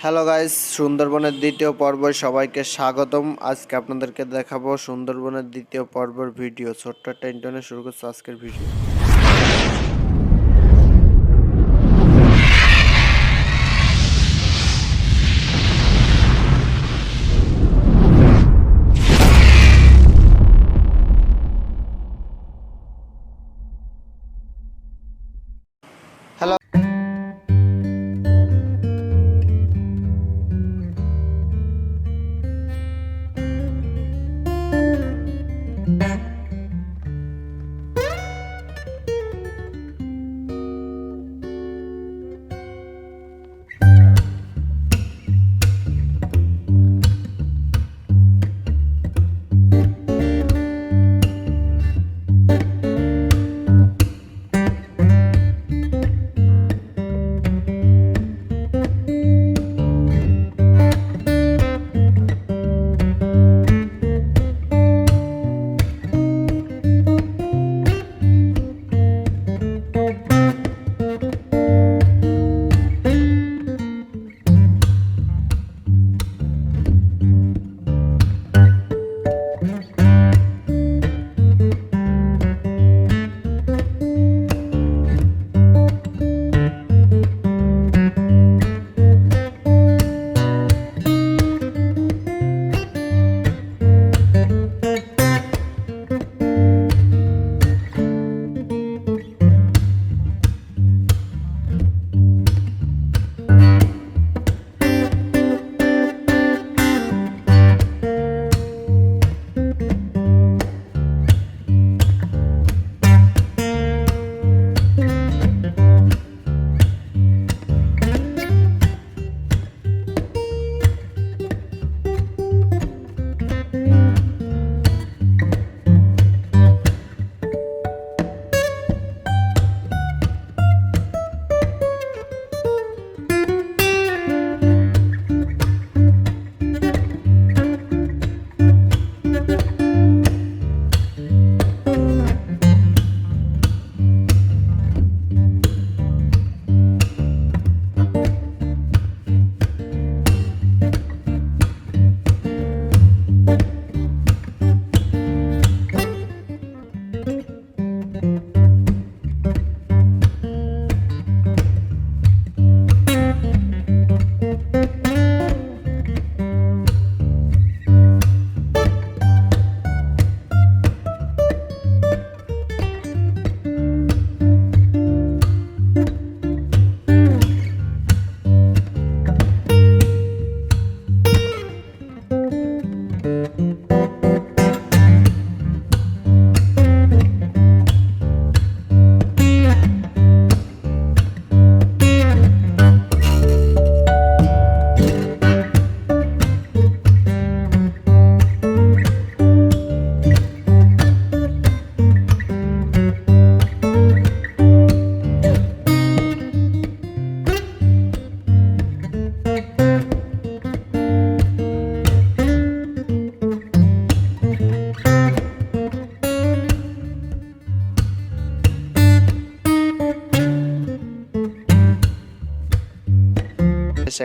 Hello guys, সুন্দরবনের দ্বিতীয় পর্বে সবাইকে স্বাগতম। আজকে আপনাদেরকে দেখাবো সুন্দরবনের দ্বিতীয় পর্বের ভিডিও। ছোট্ট একটা ইন্টারনেট শুরু করছে আজকের ভিডিও। হ্যালো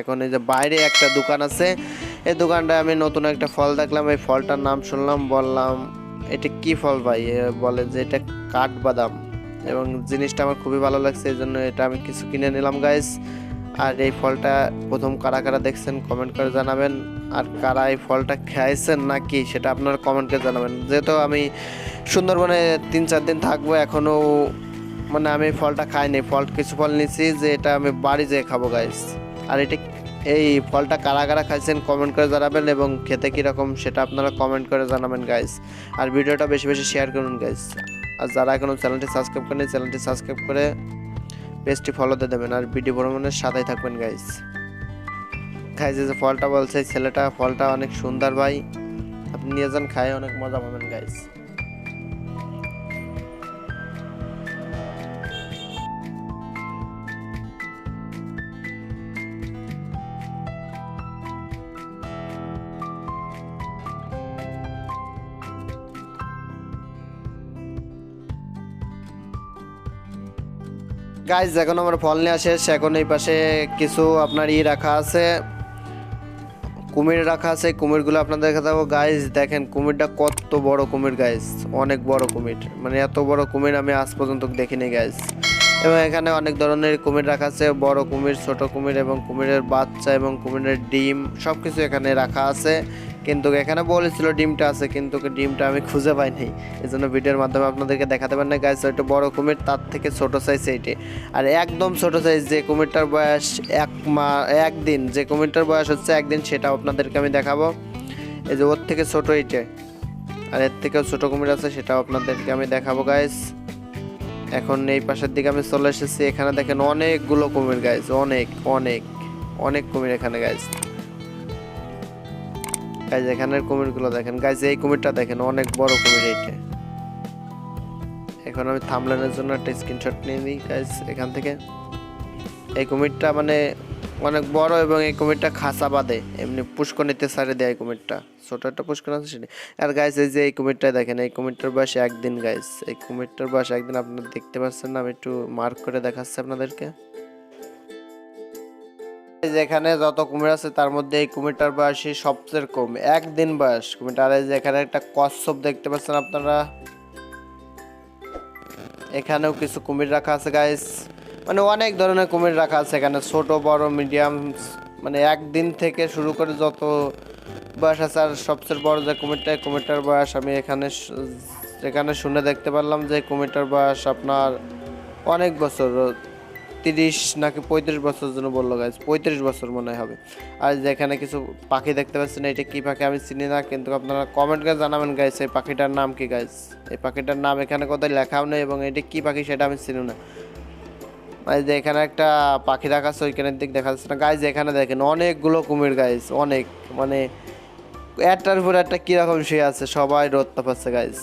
এখন এই যে বাইরে একটা দোকান আছে, এই দোকানটায় আমি নতুন একটা ফল দেখলাম। এই ফলটার নাম শুনলাম, বললাম এটা কি ফল ভাই? বলে যে এটা কাঠবাদাম, এবং জিনিসটা আমার খুবই ভালো লাগছে, এই জন্য এটা আমি কিছু কিনে নিলাম গাইস। আর এই ফলটা প্রথম কারা কারা দেখছেন কমেন্ট করে জানাবেন, আর কারা এই ফলটা খাইছেন নাকি সেটা আপনারা কমেন্ট করে জানাবেন। যেহেতু আমি সুন্দরবনে 3-4 দিন থাকবো, এখনও মানে আমি ফলটা খাইনি। কিছু ফল নিছি যে এটা আমি বাড়ি যেয়ে খাবো গাইস। আর এই ফলটা কারা কারা খাইছেন কমেন্ট করে জানাবেন, এবং খেতে কীরকম সেটা আপনারা কমেন্ট করে জানাবেন গাইস। আর ভিডিওটা বেশি বেশি শেয়ার করুন গাইস। আর যারা এখনও চ্যানেলটি সাবস্ক্রাইব করেনি, চ্যানেলটি সাবস্ক্রাইব করে পেজটি ফলো দিয়ে দেবেন, আর ভিডিও ভ্রমণের সাথেই থাকবেন গাইস। খাইছে যে ফলটা বলছে ছেলেটা, ফলটা অনেক সুন্দর ভাই, আপনি নিয়ে যান, খাই অনেক মজা পাবেন গাইস। গাইজ এখন আমার ফল নেওয়া শেষ। এখন এই পাশে কিছু আপনার রাখা আছে, কুমির রাখা আছে, কুমিরগুলো আপনাদের দেখাবো গাইস। দেখেন কুমিরটা কত বড় কুমির গাইস, অনেক বড় কুমির, মানে এত বড় কুমির আমি আজ পর্যন্ত দেখিনি গাইস। এবং এখানে অনেক ধরনের কুমির রাখা আছে, বড় কুমির, ছোট কুমির এবং কুমিরের বাচ্চা এবং কুমিরের ডিম সব কিছু এখানে রাখা আছে। কিন্তু এখানে বলেছিল ডিমটা আছে, কিন্তু ডিমটা আমি খুঁজে পাইনি, এই জন্য ভিডিওর মাধ্যমে আপনাদেরকে দেখাতে পারি না গাইস। ওইটা বড় কুমির, তার থেকে ছোট সাইজ এইটে। আর একদম ছোট সাইজ যে কুমিরটার বয়স একদিন, যে কুমিরটার বয়স হচ্ছে একদিন, সেটাও আপনাদেরকে আমি দেখাবো। এই যে ওর থেকে ছোট এইটে, আর এর থেকেও ছোট কুমির আছে, সেটাও আপনাদেরকে আমি দেখাবো গাইস। এখন এই পাশের দিকে আমি চলে এসেছি, এখানে দেখেন অনেকগুলো কুমির গাইস, অনেক অনেক অনেক কুমির এখানে গাইস। গাইস এখানের কুমিরগুলো দেখেন গাইস, এই কুমিরটা দেখেন অনেক বড় কুমির এইটা। এখন আমি থাম্বনেলের জন্য একটা স্ক্রিনশট নিয়ে নিই গাইস এখান থেকে। এই কুমিরটা মানে অনেক বড়, এবং এই কুমিরটা খাঁচা বাঁধে, এমনি পুষ্করণীতে ছাড়ে দেয়। এই কুমিরটা ছোট একটা পুষ্করণ আছে সেটা। আর গাইস এই যে এই কুমিরটা দেখেন, এই কুমিরটার বয়স একদিন গাইস, এই কুমিরটার বয়স একদিন। আপনারা দেখতে পাচ্ছেন না, আমি একটু মার্ক করে দেখাচ্ছি আপনাদেরকে। যেখানে যত কুমির আছে তার মধ্যে এই কুমিরটার বয়সই সবচেয়ে কম, একদিন বয়স কুমিরটা। আর এখানে একটা কচ্ছপ দেখতে পাচ্ছেন আপনারা, এখানেও কিছু কুমির রাখা আছে গাইস। মানে অনেক ধরনের কুমির রাখা আছে এখানে, ছোট বড় মিডিয়াম, মানে একদিন থেকে শুরু করে যত বয়স আছে। আর সবচেয়ে বড় যে কুমিরটার বয়স আমি এখানে শুনে দেখতে পারলাম যে কুমিরটার বয়স আপনার অনেক বছর, 30 নাকি 35 বছর জন্য বললো গাইজ, 35 বছর মনে হবে। আর যেখানে কিছু পাখি দেখতে পাচ্ছেন, এটা কি পাখি আমি চিনি না, কিন্তু আপনারা কমেন্ট করে জানাবেন গাইজ এই পাখিটার নাম কি গাইজ। এই পাখিটার নাম এখানে কোথায় লেখাও নেই, এবং এটা কি পাখি সেটা আমি চিনি না। যে এখানে একটা পাখি রাখা আছে, ওইখানের দিক দেখা যাচ্ছে না গাইজ। এখানে দেখেন অনেকগুলো কুমির গাইজ, অনেক, মানে একটার উপর একটা কিরকম শুয়ে আছে, সবাই রোদ তাপাচ্ছে গাইজ,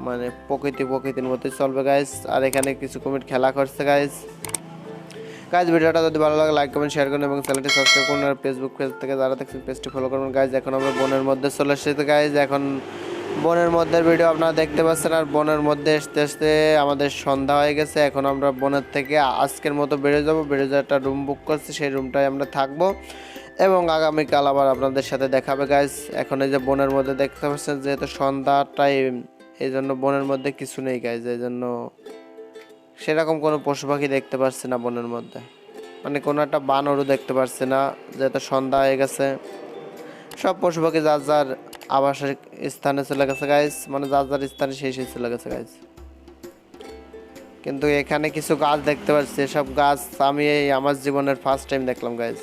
মানে প্রকৃতির মতোই চলবে গাইজ। আর এখানে কিছু কুমির খেলা করছে গাইজ। গাইজ ভিডিওটা যদি ভালো লাগে লাইক কমেন্ট শেয়ার করুন এবং চ্যানেলটি সাবস্ক্রাইব করুন। আর ফেসবুক পেজ থেকে যারা দেখছেন পেজটি ফলো করুন গাইজ। এখন আমরা বনের মধ্যে চলে এসেছি গাইজ, এখন বনের মধ্যে ভিডিও আপনারা দেখতে পাচ্ছেন। আর বনের মধ্যে আসতে আসতে আমাদের সন্ধ্যা হয়ে গেছে। এখন আমরা বনের থেকে আজকের মতো বেরিয়ে যাবো, বেরিয়ে যাওয়ার একটা রুম বুক করছি, সেই রুমটায় আমরা থাকবো এবং আগামীকাল আবার আপনাদের সাথে দেখাবে গাইজ। এখন এই যে বনের মধ্যে দেখতে পাচ্ছেন, যেহেতু সন্ধ্যা টাইম, এই জন্য বনের মধ্যে কিছু নেই গাইজ, এই জন্য সেরকম কোনো পশু পাখি দেখতে পাচ্ছি না বনের মধ্যে, মানে কোনো একটা বানরও দেখতে পাচ্ছি না, যেহেতু সন্ধ্যা হয়ে গেছে। সব পশু পাখি যার যার আবাসের স্থানে চলে গেছে গাইজ, মানে যার যার স্থানে সেই চলে গেছে গাইজ। কিন্তু এখানে কিছু গাছ দেখতে পাচ্ছি, এসব গাছ আমি এই আমার জীবনের ফার্স্ট টাইম দেখলাম গাইজ।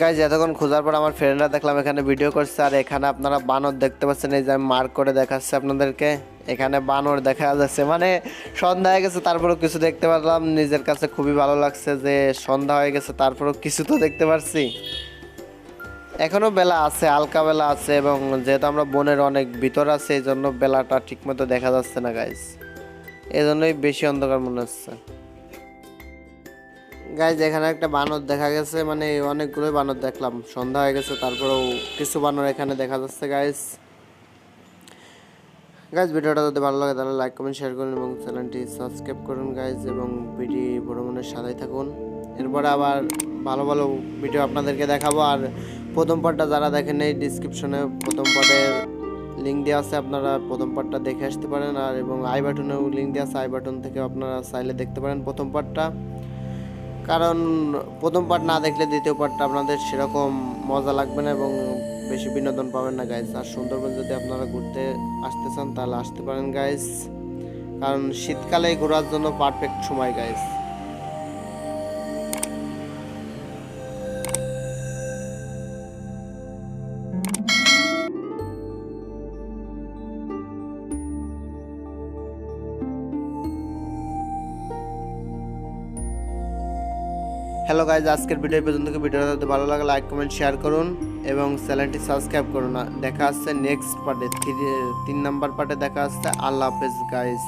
গাইজ এতক্ষণ খোঁজার পর আমার ফ্রেন্ডরা দেখলাম এখানে ভিডিও করছে। আর এখানে আপনারা বানর দেখতে পাচ্ছেন, এই যে আমি মার্ক করে দেখাচ্ছি আপনাদেরকে, এখানে বানর দেখা যাচ্ছে। মানে সন্ধ্যা হয়ে গেছে তারপরেও কিছু দেখতে পারলাম, নিজের কাছে খুবই ভালো লাগছে যে সন্ধ্যা হয়ে গেছে তারপরেও কিছু তো দেখতে পারছি। এখনো বেলা আছে, হালকা বেলা আছে, এবং যেহেতু আমরা বনের অনেক ভিতর আছে, এই জন্য বেলাটা ঠিক মতো দেখা যাচ্ছে না গাইজ, এই জন্যই বেশি অন্ধকার মনে হচ্ছে গাইজ। এখানে একটা বানর দেখা গেছে, মানে অনেকগুলোই বানর দেখলাম, সন্ধ্যা হয়ে গেছে তারপরেও কিছু বানর এখানে দেখা যাচ্ছে গাইজ। গাইজ ভিডিওটা যদি ভালো লাগে তাহলে লাইক কমেন্ট শেয়ার করুন এবং চ্যানেলটি সাবস্ক্রাইব করুন গাইজ, এবং ভিডিও ভ্রমণের সাথেই থাকুন। এরপরে আবার ভালো ভালো ভিডিও আপনাদেরকে দেখাবো। আর প্রথম পার্টটা যারা দেখেন, এই ডিসক্রিপশনে প্রথম পার্টের লিঙ্ক দেওয়া আছে, আপনারা প্রথম পার্টটা দেখে আসতে পারেন। আর এবং আই বাটনেও লিঙ্ক দেওয়া আছে, আই বাটন থেকে আপনারা চাইলে দেখতে পারেন প্রথম পার্টটা, কারণ প্রথম পার্ট না দেখলে দ্বিতীয় পার্টটা আপনাদের সেরকম মজা লাগবে না এবং বেশি বিনোদন পাবেন না গাইজ। আর সুন্দরবন যদি আপনারা ঘুরতে আসতে চান তাহলে আসতে পারেন গাইজ, কারণ শীতকালে ঘোরার জন্য পারফেক্ট সময় গাইজ। হ্যালো গাইজ, আজকের ভিডিও পর্যন্ত। ভিডিওটা যদি ভালো লাগে লাইক কমেন্ট শেয়ার করুন এবং চ্যানেলটি সাবস্ক্রাইব করুন। দেখা হচ্ছে নেক্সট পার্টে, 3 নাম্বার পার্টে দেখা হচ্ছে। আল্লাহ হাফেজ গাইজ।